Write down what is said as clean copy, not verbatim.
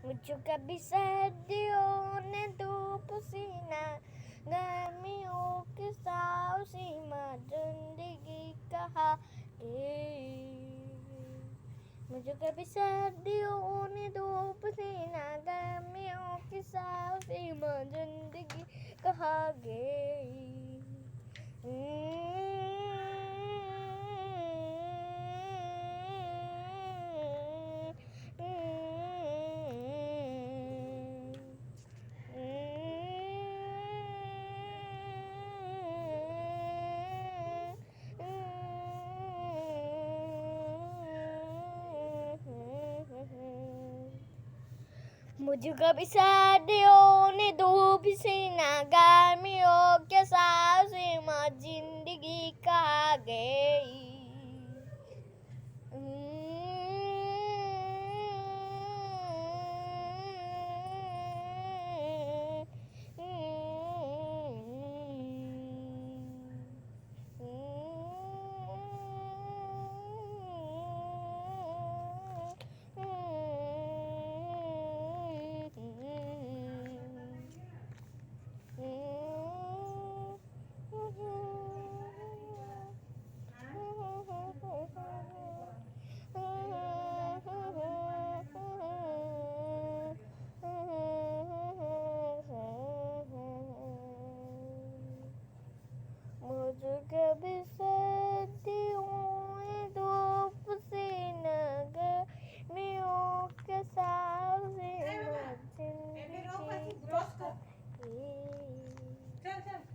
मुझे कभी सर्दियों ने धूप सीना गर्मियों की साव सीमा जिंदगी कहा मुझे कभी सर्दियों ने धूप सीना गर्मियों की साव सीमा जिंदगी कहा गई मुझे कभी सर्दियों ने धूप सीना गर्मियों के साथ सीमा जिंदगी कहा गई मुझे कभी